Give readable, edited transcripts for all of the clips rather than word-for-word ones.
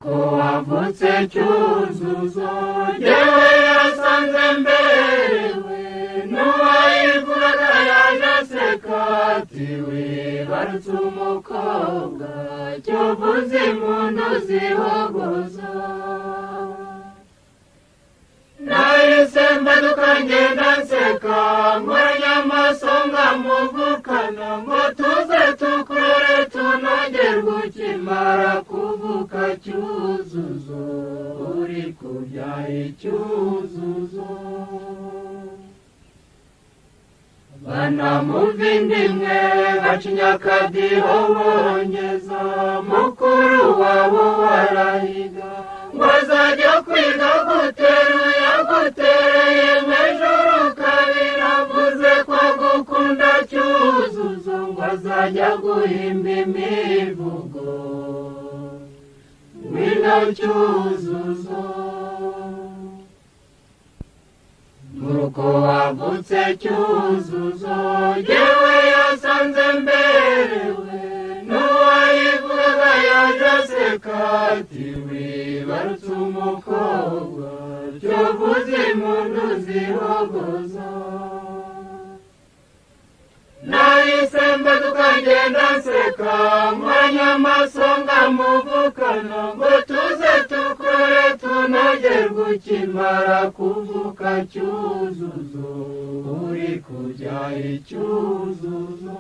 ko wavutse Cyuzuzo yewe yasanze mberewe n'uwayivugaga yaje aseka ati wibarutse umukobwa cyo vuza impundu zihogoza nahise mbaduka ngenda nseka nkoranya amaso nkamuvukana ngo tuze tukurore tunogerwe ukimara kuvuka Cyuzuzo uri kubyaye Cyuzuzo bana muvindimwe bacinya akadiho bongeza mukuru wabo warahiga ngo azajya kwiga guteruya gutereye mw'ijuru kabiri avuze ko gukunda Cyuzuzo ngo azajya guhimba imivugo wino Cyuzuzo nuko wavutse Cyuzuzo yewe yasanze mberewe n'uwayivugaga yaje aseka ati wibarutse umukobwa cyo vuza impundu zihogoza nahise mbaduka ngenda nseka nkoranya amaso nkamuvukana ngo tuze tukurore tunogerwe ukimara kuvuka Cyuzuzo uri kubyaye Cyuzuzo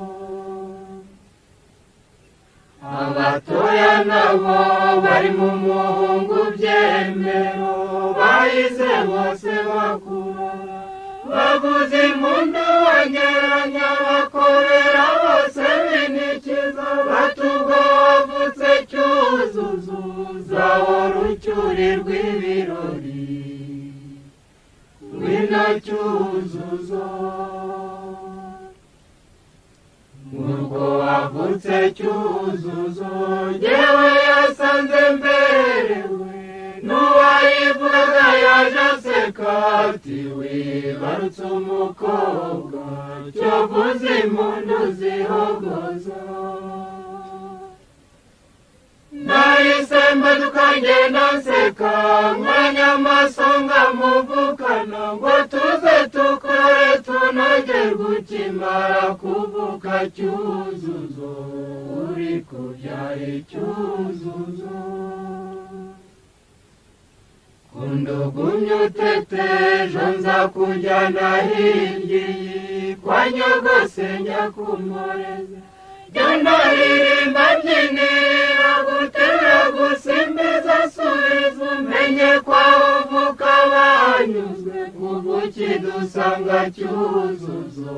abatoya nabo bari mu muhungu byemero bahize bose bakura bavuza impundu bangeranya bakorera bose binikiza batubwo wavutse Cyuzuzo uzahora ucyurirwa ibirori wino Cyuzuzo nuko wavutse Cyuzuzo yewe yasanze mberewe n'uwayivugaga yaje aseka ati wibarutse umukobwa cyo vuza impundu zihogoza nahise mbaduka ngenda nseka nkoranya amaso nkamuvukana ngo tuze tukurore tunogerwe ukimara kuvuka Cyuzuzo uri kubyaye Cyuzuzo kundugumya utete ejo nza kujyana hirya iyi kwa nyogosenge kumporeza jya ndaririmba mbyinira guterura gusimbiza subiza umenye kwaho uvuka banyuzwe kuva ukidusanga Cyuzuzo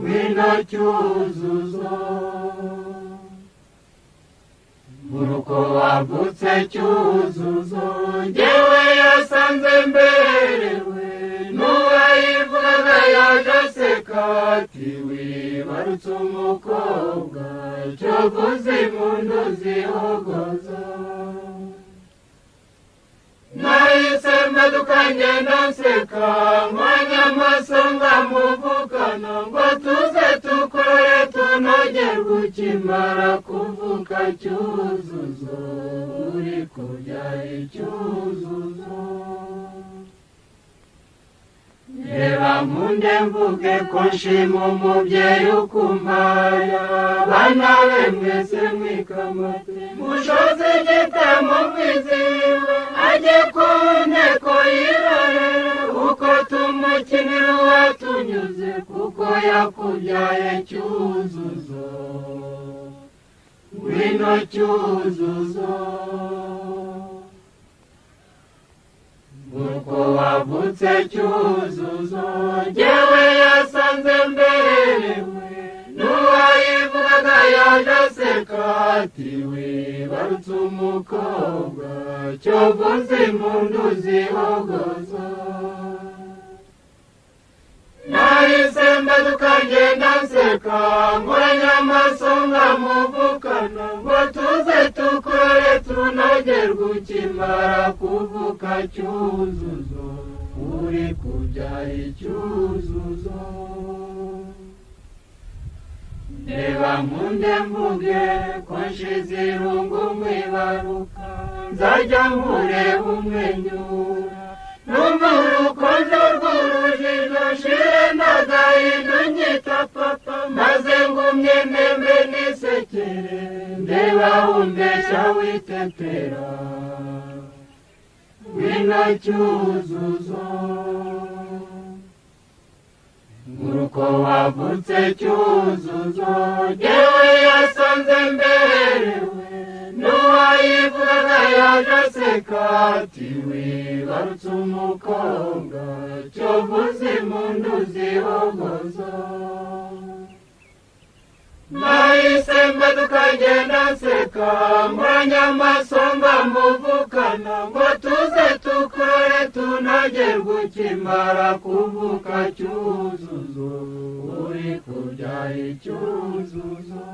wino Cyuzuzo nuko wavutse Cyuzuzo yewe yasanze mberewe n'uwayivugaga yaje aseka ati wibarutse umukobwa cyo vuza impundu zihogoza nahise mbaduka ngenda nseka nkoranya amaso nkamuvukana ngo tuze tukurore tunogerwe ukimara kuvuka Cyuzuzo uri kubyaye Cyuzuzo reba nkunde mvuge ko nshima umubyeyi ukumpaye abana be mwese mwikamate mushoze igitamo mwizihiwe ajye ku nteko yirorere uko tumukinira uwatunyuze kuko yakubyaye Cyuzuzo wino Cyuzuzo nuko wavutse Cyuzuzo yewe yasanze mberewe n'uwayivugaga yaje aseka ati wibarutse umukobwa cyo vuza impundu zihogoza nahise mbaduka ngenda nseka nkoranya amaso nkamuvukana ngo tuze tukurore tunogerwe ukimara kuvuka Cyuzuzo uri kubyaye Cyuzuzo reba nkunde mvuge ko nshize irungu mwiba nkibaruka nzajya nkureba umwenyura numva urukonjo rw'urujijo shire n'agahinda unyita papa maze ngumye mpembe nisekere ndeba umbeshya witetera wino Cyuzuzo nguruko wavutse Cyuzuzo jyewe yasanze mberewe n'uwayivugaga yaje aseka ati wibarutse umukobwa cyo vuza impundu zihogoza nahise mbaduka ngenda nseka nkoranya amaso muvukana ngo tuze tukurore tunogerwe ukimara kuvuka Cyuzuzo uri kubyaye Cyuzuzo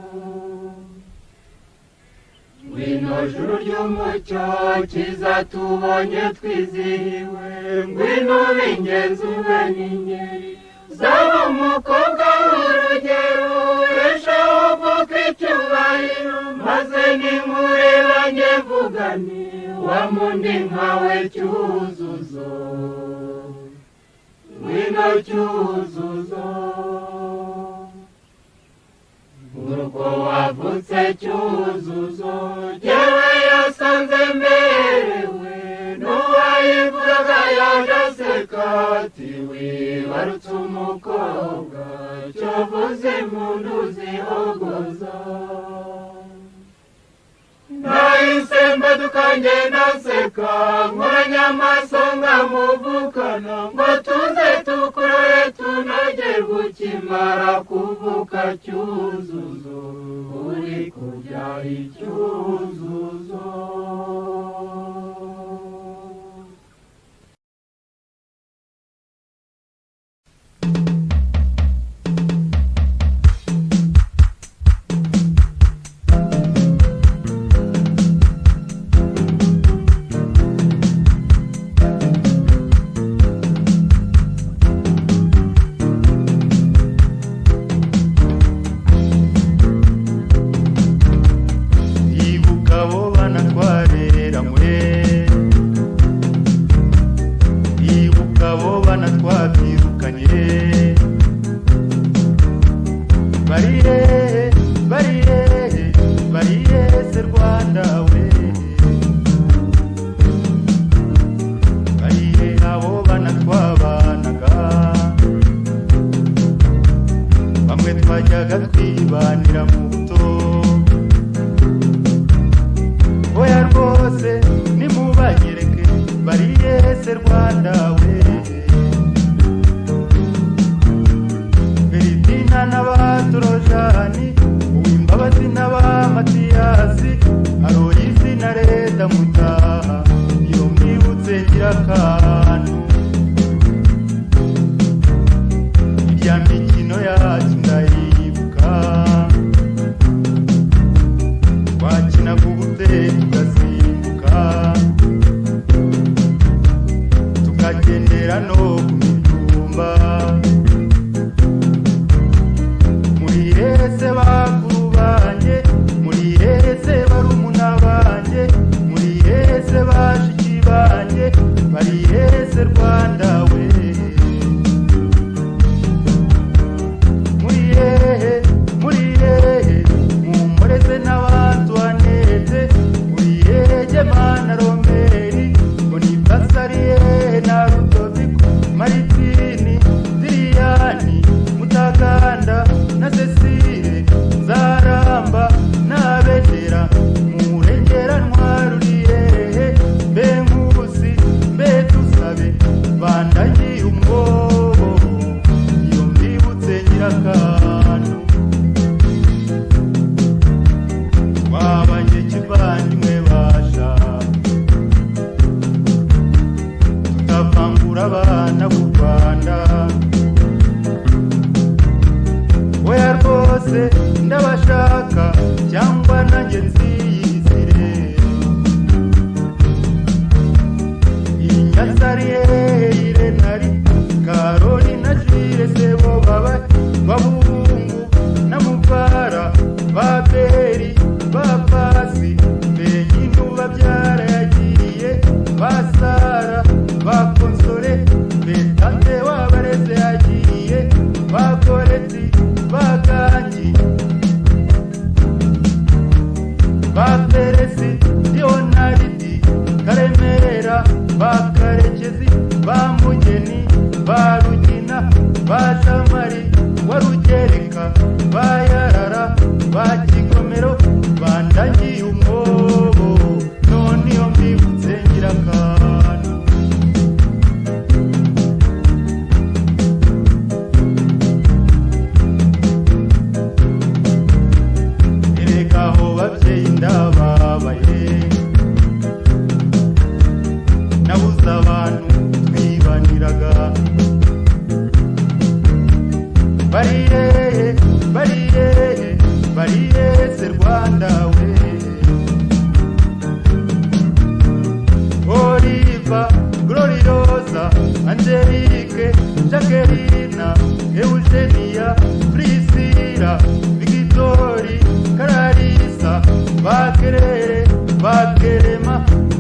ngwino juru ry'umucyo cyiza tubonye twizihiwe ngwino b'ingenzi ube n'ingeri zaba umukobwa w'urugero urushaho kuko icyubahiro maze nimureba njye mvuga nti wa mundi nkawe Cyuzuzo ngwino Cyuzuzo nguruko wavutse Cyuzuzo jyewe yasanze mberewe n'uwayivugaga yaje aseka ati wibarutse umukobwa cyo vuza impundu zihogoza nahise mbaduka ngenda nseka nkoranya amaso muvukana ngo tuze tukurore tunogerwe ukimara kuvuka Cyuzuzo uri kubyaye Cyuzuzo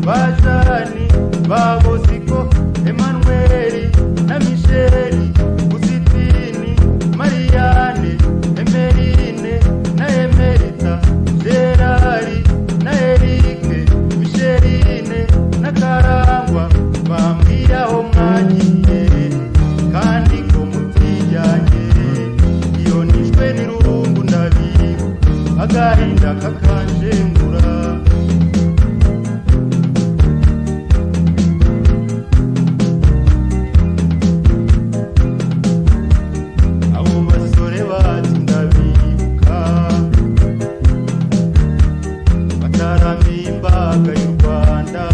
bajani babosiko Emmanueli na Micheli Usitini Mariane Emerine na Emerita Gerari na Erike Micheline na Karangwa bambwira aho mwagiye kandi ko mutijyanye iyo nishwe n'irungu ndabibu agahinda kakanjengura abo basore bacu ndabibuka bataramiye imbaga y'u Rwanda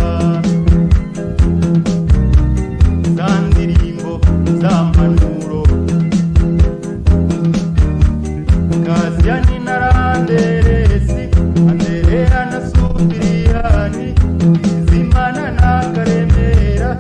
za ndirimbo z'ampanuro Kasiyani na Randeresi Anderea na Supiriyani Bizimana na Karemera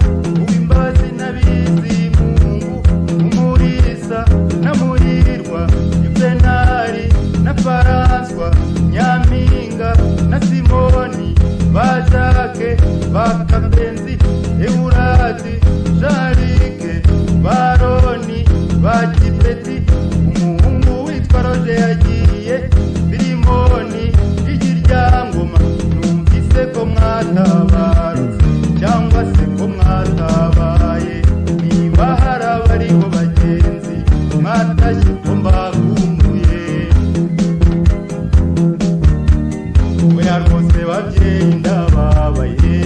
Uwimbazi na Bizimungu Umurisa na Muhirwa Juvenali na Faranswa Nyaminga na Simoni Bajake Bakabenzi Eurati Jarike Baroni Bakipeti umuhungu witwa Roje yagiye Birimoni igiryangoma numvise ko mwatabarutse cyangwa se ko mwatabaye niba hari abariho bagenzi mwatashye ko mbakumbuye oya rwose babyeyi ndababaye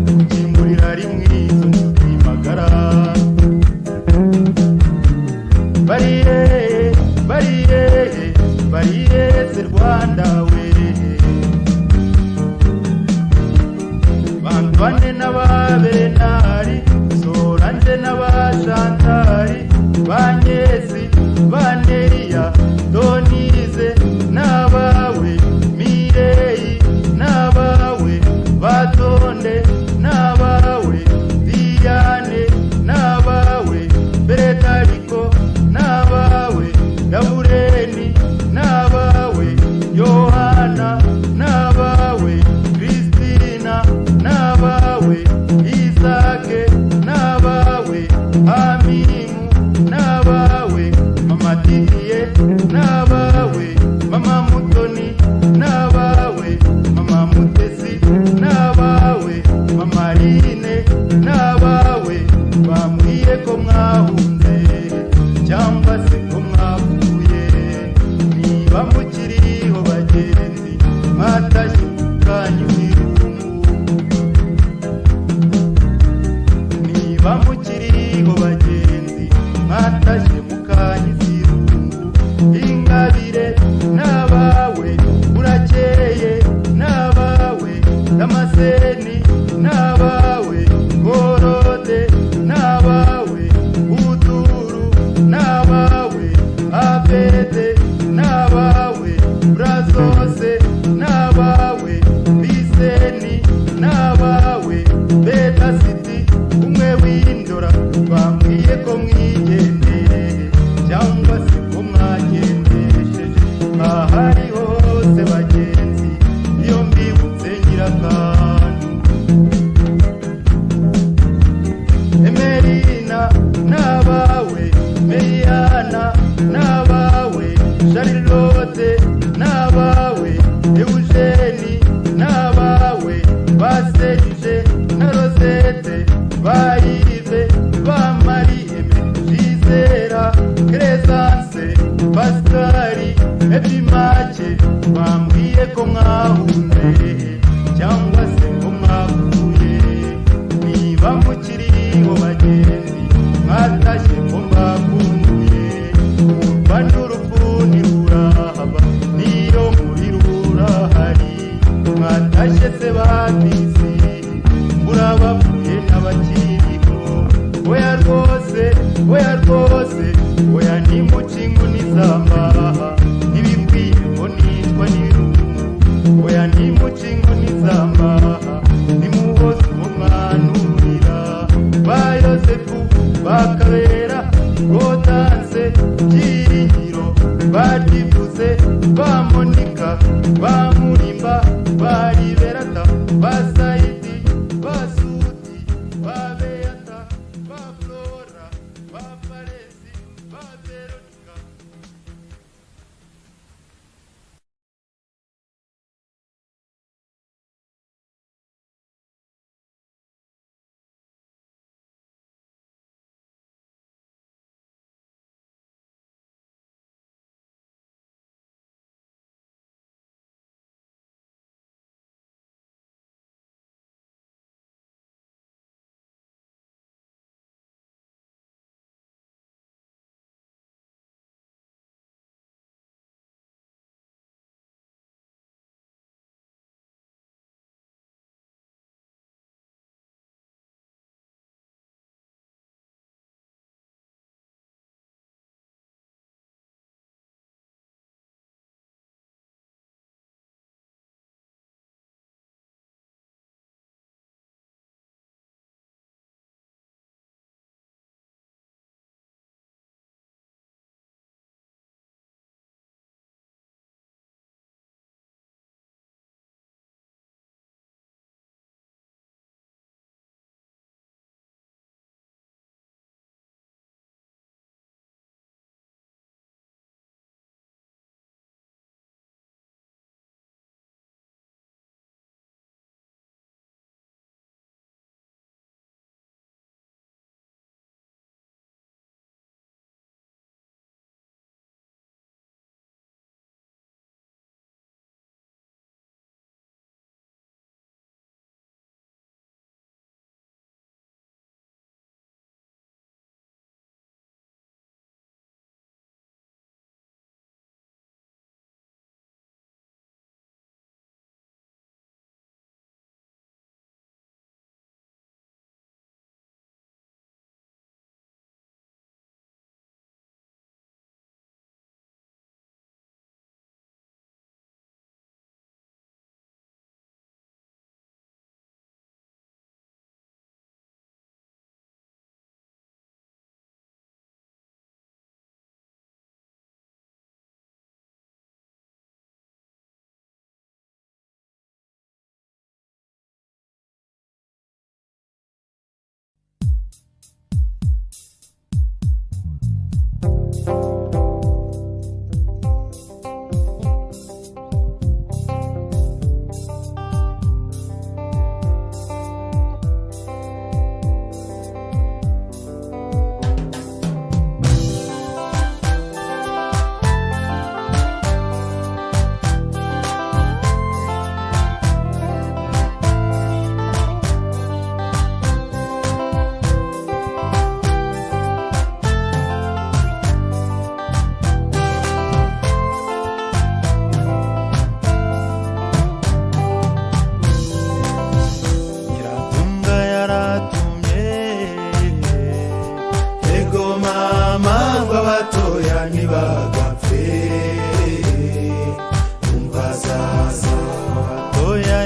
kukingurira rimwe izo nshuti magara bariyeze Rwanda we Bantwane n'ababenari Soranje n'abashantari Banyesi Baneya Donize n'abawe Mireyi n'abawe Batonde n'abawe Diane n'abawe Beretariko n'abawe Dabureni n'abawe Yohana n'abawe Kristina n'abawe Isake n'abawe Hamimu n'abawe Mama Didiye n'abawe Mama Mutoni n'abawe Mama Mutesi n'abawe Mama Rine n'abawe bambwiye ko mwahunze cyangwa se ko mwavuye niba mukiriho bagenzi mwatashye kanyu irungu niba mukiriho bagenzi mwatashye mukanyu irungu Ingabire n'abawe Burakeye n'abawe Damaseni n'abawe Gorode n'abawe Uduru n'abawe Abede n'abawe Brazose n'abawe Biseni n'abawe Beta City umwe w'indora bambwiye ko mwigendeye cyangwa se ko mwagendesheje ahari hose bagenzi iyo mbibutse nyirakantu Emerina n'abawe Meriana n'abawe Charlotte n'abawe Eugenie n'abawe Baserije na Rosette Bayive Bamarie Gisera Crescence Pascali Epimake bambwiye ko mwahunze cyangwa se ko mwavuye niba mukiriho bagenzi mwatashye ko mbakumbuye umva n'urupfu ntirurahaba niyo muri rurahari mwatashye se babisi murabapfuye n'abakiriho oya rwose oya nimucingo n'izambaha ntibikwiye ngo nitwa n'irungu oya nimucingo n'izambaha nimuhoze uwo mwanurira ba Yosefu bakabera Godanse Byiringiro Badivuze ba Monika ba Murimba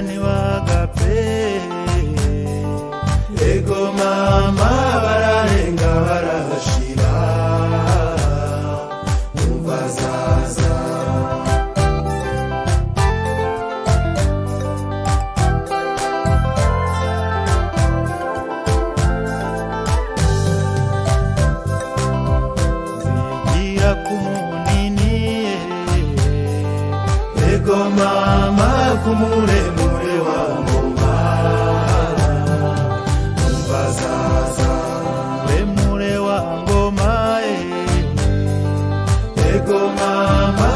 ntibagapfe. Ego mama bararenga barashira, umva zaza. Zigira kumunini, ego mama kumuremure wa ngoma, umva zaza. Muremure wa ngoma, ego mama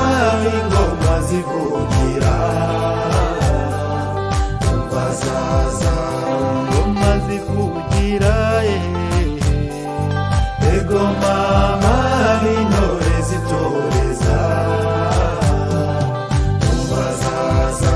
ingoma zivugira, umva zaza. Ingoma zivugira, ego mama intore zitoreza, umva zaza.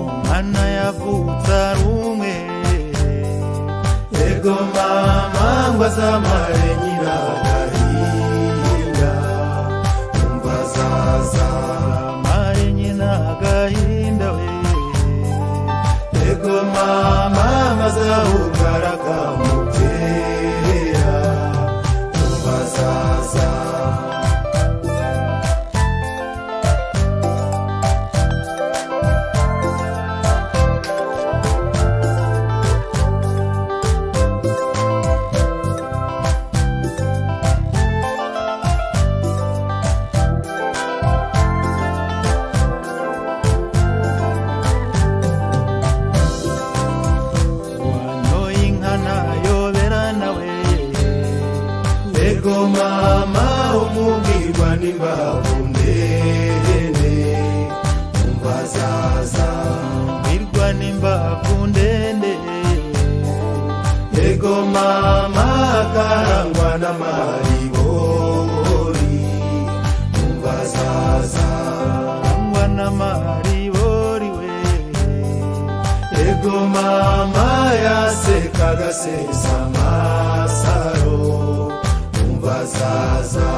Umwana yavutse ari umwe, ego mama ngo azamare nyina agahinda, umva zaza. Amare nyina agahinda we, ego mama maze ahubwo arakamutera, umva zaza. Wanyoye inka nayoberana we, ego mama umubwirwa n'imbavu ndende, umva zaza. Umubwirwa n'imbavu ndende, ego mama karangwa n'amaribori, umva zaza. Karangwa n'amaribori we, ego mama yaseka agasesa amasaro, umva zaza.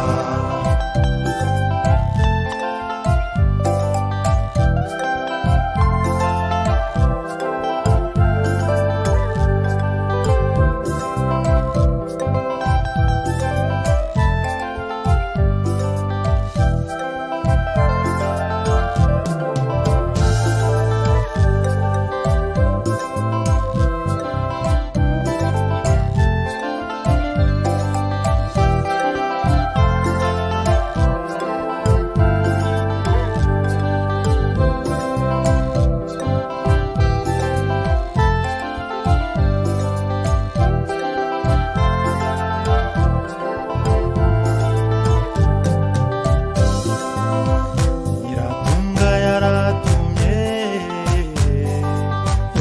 Nyiratunga yaratumye,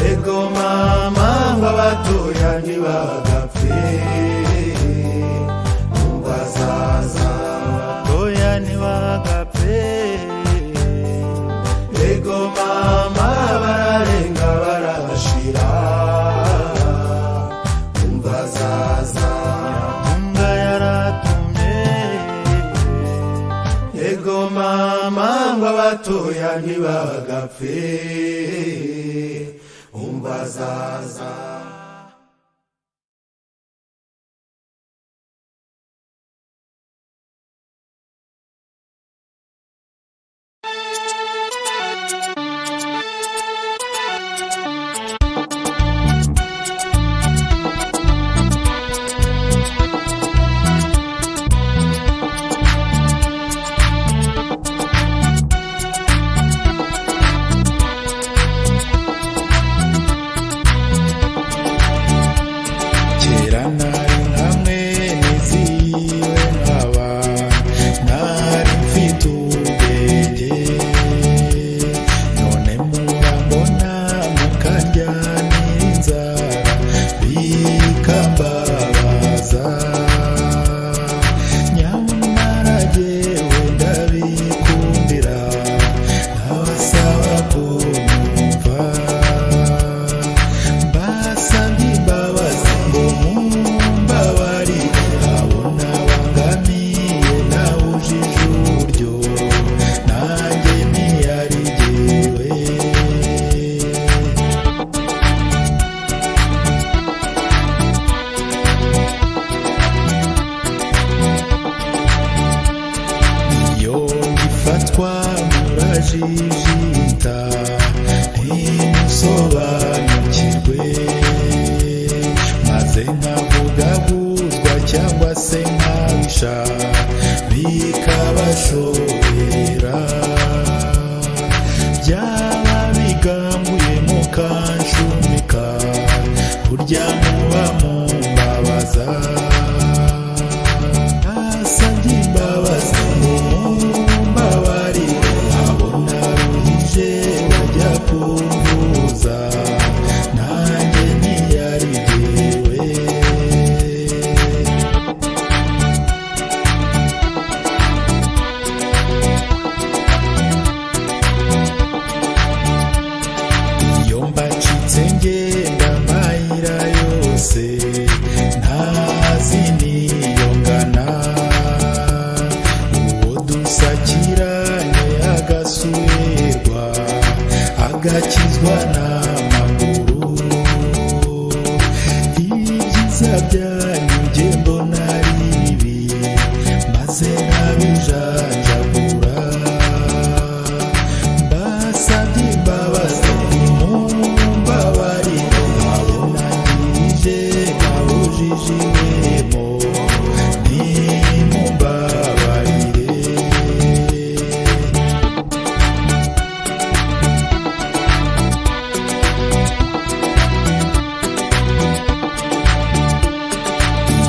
ego mama ngo abatoya ntibagapfe, umva zaza. Abatoya ntibagapfe, ego mama bararenga barashira, umva zaza. Nyiratunga yaratumye, ego mama ngo abatoya ntibagapfe, umva zaza. murajijita ntimusobanukirwe, maze nkavugaguzwa cyangwa se nkabisha bikabashobera, byaba bigambuye mukanshumika, burya muba mumbabaza. Nasabye imbabazi mumbabarire, abo naruhije bajya kumvuza, nanjye ntiyari jyewe. Iyo mbacitse ngenda amayira yose, ntazi niyo ngana, uwo dusakiranye agasuherwa, agakizwa n'amaguru. Ibyiza byanyu jye mbona ari bibi, maze nkabijanjagura. Mbasabye imbabazi mumbabarire, abo nangirije nkabujijwemo, nimumbabarire.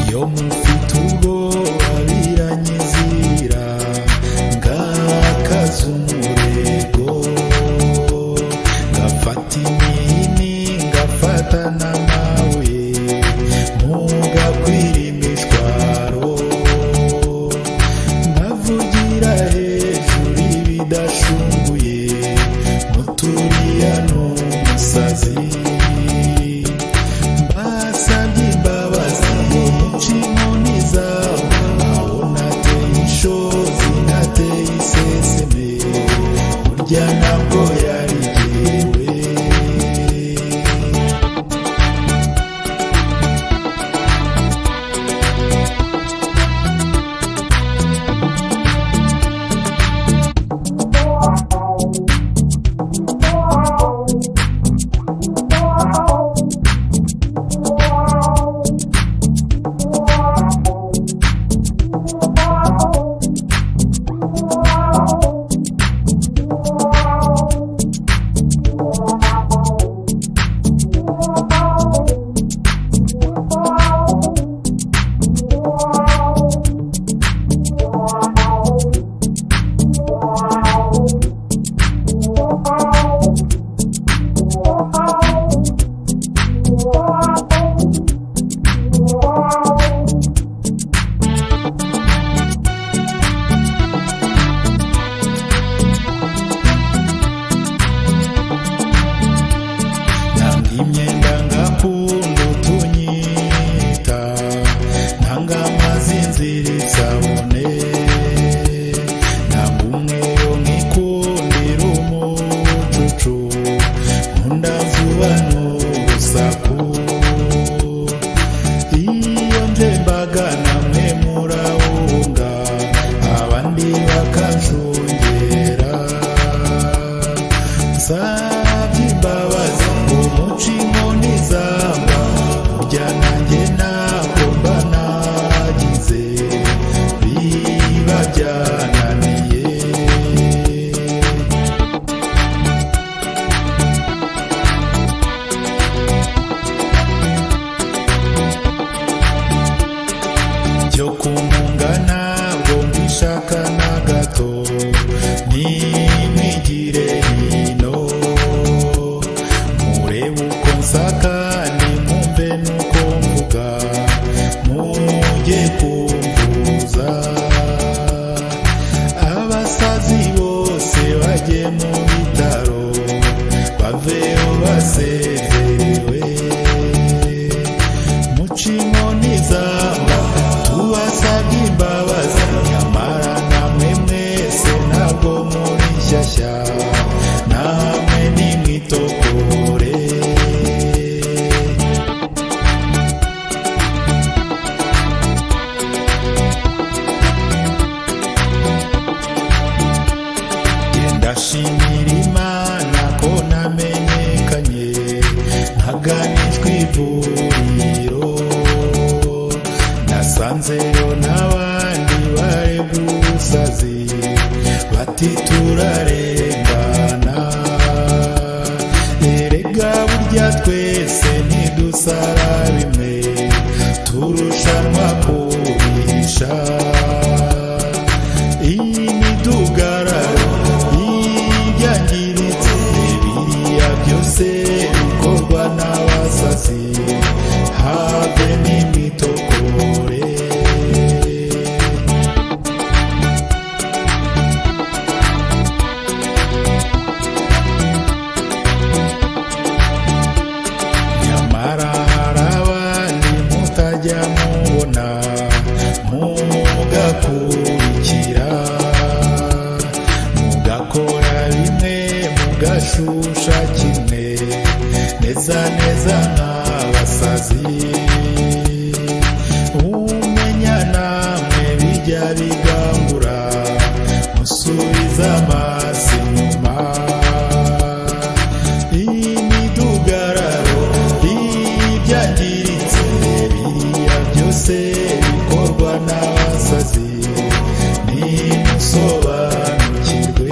Iyo mufite ubwoba biranyizira, ngakaza umurego, ngafata imihini ngafata n'amabuye, mugakwira imishwaro, nkavugira hejuru ibidashunguye, muturiya n'umusazi. Mbasabye imbabazi muca inkoni zabo, aho nateye ishozi nateye iseseme, burya ntabwo yari jyewe. Nanga imyenda ngakunda utunyita, nanga amazinzira isabune, nanga umweyo nkikundira umucucu, nkunda vuba n'urusaku. Iyo nje mbaga namwe murahunga, abandi bakanshungera. Nsabye imbabazi ngo muce inkoni zamba, burya nanjye ntabwo mba nagize, biba byananiye. Byo kumunga ntabwo mbishaka na gato, nimwigire hino, murebe uko nsaka nimwumve nuko mvuga, mujye kumvuza. Abasazi bose bajye mu bitaro, baveho basezerewe. Muca inkoni zamba tubasabye imbabazi, nyamara namwe mwese ntabwo muri shyashya, namwe nimwitokore. Genda nshimira Imana ko namenyekanye ntaganijwe ivuriro, nasanzeyo n'abandi barebwa ubusazi bati turarengana. Erega burya twese ntidusara bimwe, turushanwa kubihisha. Iyi midugararo ibyangiritse biriya byose bikorwa n'abasazi, habe n'imitokore. Nyamara hari abandi mutajya mubona mugakurikira, mugakora bimwe mugashusha kimwe, neza neza nk'abasazi. Umenya namwe bijya bigangura, musubiza amaso inyuma. Imidugararo ibyangiritse biriya byose bikorwa n'abasazi, nimusobanukirwe.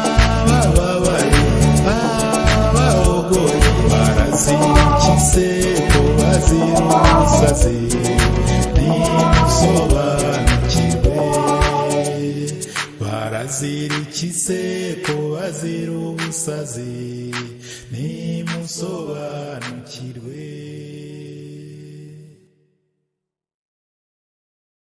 Abababaye abahogoye barazikize ko bazira ubusazi, nimusobanukirwe. Barazirikize ko bazira ubusazi, nimusobanukirwe.